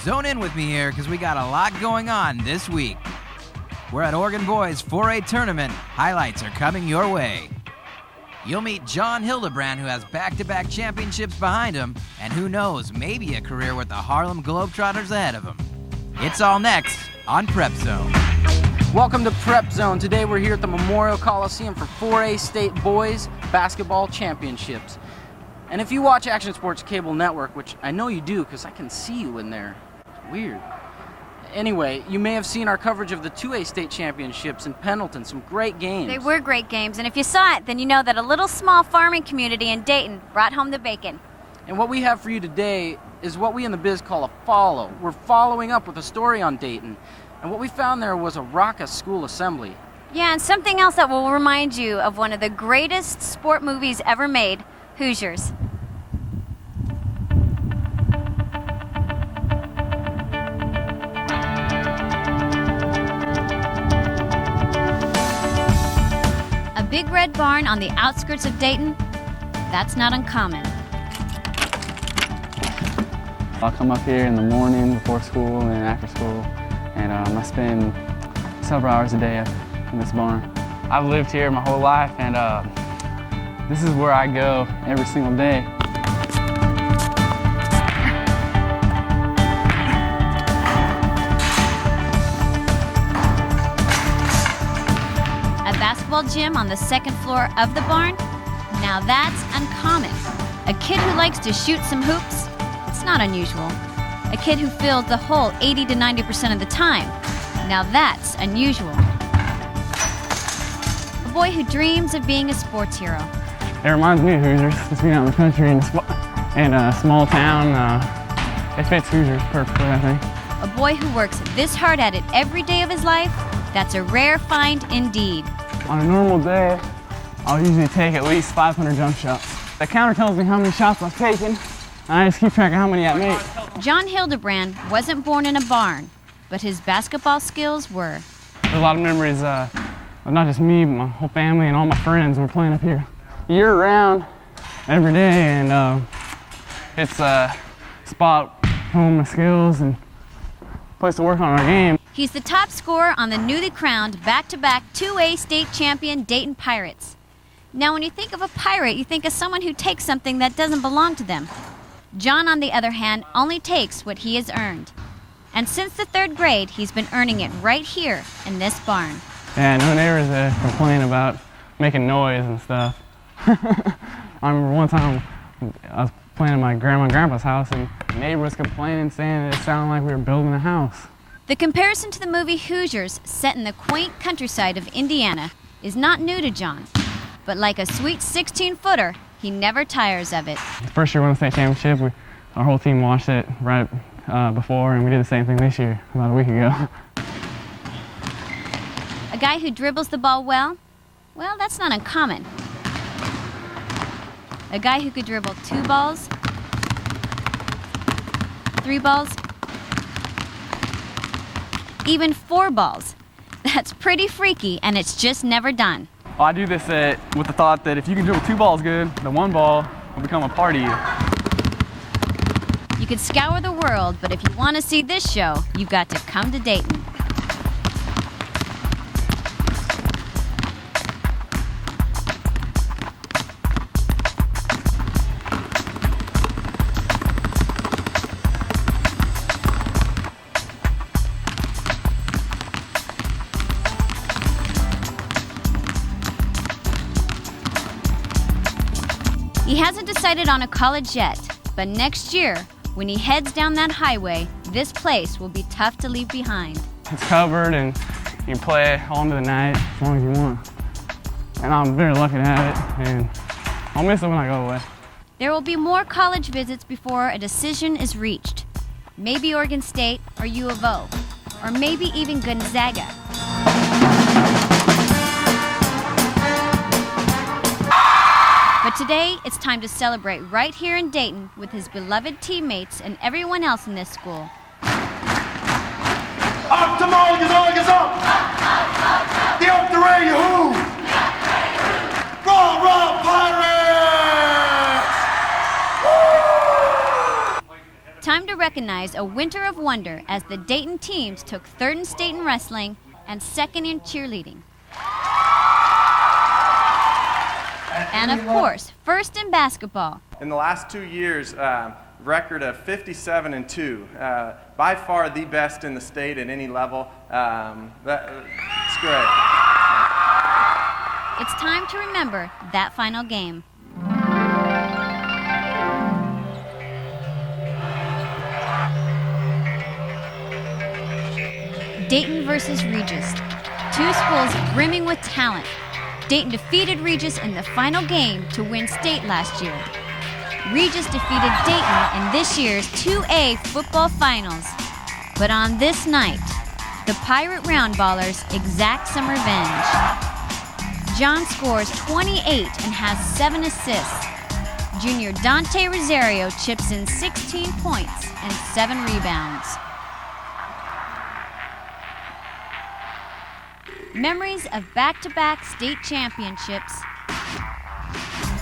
Zone in with me here because we got a lot going on this week. We're at Oregon Boys 4A Tournament. Highlights are coming your way. You'll meet Jon Hildebrandt, who has back-to-back championships behind him, and who knows, maybe a career with the Harlem Globetrotters ahead of him. It's all next on Prep Zone. Welcome to Prep Zone. Today we're here at the Memorial Coliseum for 4A State Boys Basketball Championships. And if you watch Action Sports Cable Network, which I know you do because I can see you in there, it's weird. Anyway, you may have seen our coverage of the 2A State Championships in Pendleton, some great games. They were great games, and if you saw it, then you know that a little small farming community in Dayton brought home the bacon. And what we have for you today is what we in the biz call a follow. We're following up with a story on Dayton, and what we found there was a raucous school assembly. Yeah, and something else that will remind you of one of the greatest sport movies ever made, Hoosiers. A big red barn on the outskirts of Dayton, that's not uncommon. I'll come up here in the morning before school and after school, and I spend several hours a day in this barn. I've lived here my whole life, and this is where I go every single day. A basketball gym on the second floor of the barn? Now that's uncommon. A kid who likes to shoot some hoops? It's not unusual. A kid who fills the hole 80 to 90% of the time? Now that's unusual. A boy who dreams of being a sports hero. It reminds me of Hoosiers, just being out in the country in a small town. It fits Hoosiers perfectly, I think. A boy who works this hard at it every day of his life? That's a rare find indeed. On a normal day, I'll usually take at least 500 jump shots. The counter tells me how many shots I've taken, and I just keep track of how many I make. Jon Hildebrandt wasn't born in a barn, but his basketball skills were. There's a lot of memories of not just me, but my whole family and all my friends were playing up here year-round, every day, and it's a spot home my skills and place to work on our game. He's the top scorer on the newly crowned back-to-back 2A state champion Dayton Pirates. Now, when you think of a pirate, you think of someone who takes something that doesn't belong to them. Jon, on the other hand, only takes what he has earned. And since the 3rd grade, he's been earning it right here in this barn. Yeah, no neighbors complain about making noise and stuff. I remember one time I was playing at my grandma and grandpa's house, and the neighbor was complaining, saying that it sounded like we were building a house. The comparison to the movie Hoosiers, set in the quaint countryside of Indiana, is not new to Jon. But like a sweet 16-footer, he never tires of it. The first year we won the state championship, our whole team watched it right before, and we did the same thing this year, about a week ago. A guy who dribbles the ball well, that's not uncommon. A guy who could dribble 2 balls, 3 balls, even 4 balls. That's pretty freaky, and it's just never done. I do this with the thought that if you can dribble 2 balls good, the 1 ball will become a part of you. You could scour the world, but if you want to see this show, you've got to come to Dayton. He hasn't decided on a college yet, but next year, when he heads down that highway, this place will be tough to leave behind. It's covered, and you can play all into the night as long as you want. And I'm very lucky to have it, and I'll miss it when I go away. There will be more college visits before a decision is reached. Maybe Oregon State or U of O, or maybe even Gonzaga. But today, it's time to celebrate right here in Dayton with his beloved teammates and everyone else in this school. Up to Morgan's up! The up the ray, who? Raw Pirates! Woo! Time to recognize a winter of wonder as the Dayton teams took third in state in wrestling and second in cheerleading. And of course, first in basketball. In the last 2 years, record of 57-2. By far the best in the state at any level. It's great. It's time to remember that final game. Dayton versus Regis. Two schools brimming with talent. Dayton defeated Regis in the final game to win state last year. Regis defeated Dayton in this year's 2A football finals. But on this night, the Pirate Roundballers exact some revenge. Jon scores 28 and has 7 assists. Junior Dante Rosario chips in 16 points and 7 rebounds. Memories of back-to-back state championships.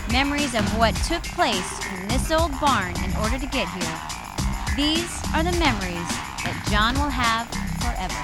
Memories of what took place in this old barn in order to get here. These are the memories that Jon will have forever.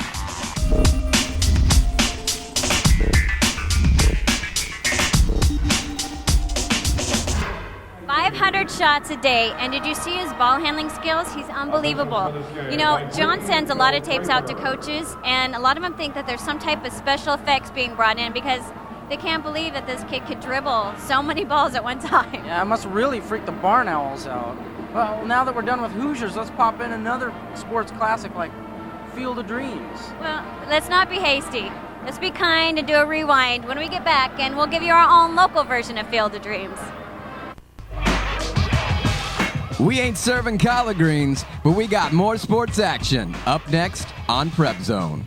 500 shots a day, and did you see his ball handling skills? He's unbelievable. You know, Jon sends a lot of tapes out to coaches, and a lot of them think that there's some type of special effects being brought in because they can't believe that this kid could dribble so many balls at one time. Yeah, it must really freak the barn owls out. Well, now that we're done with Hoosiers, let's pop in another sports classic like Field of Dreams. Well, let's not be hasty. Let's be kind and do a rewind when we get back, and we'll give you our own local version of Field of Dreams. We ain't serving collard greens, but we got more sports action up next on Prep Zone.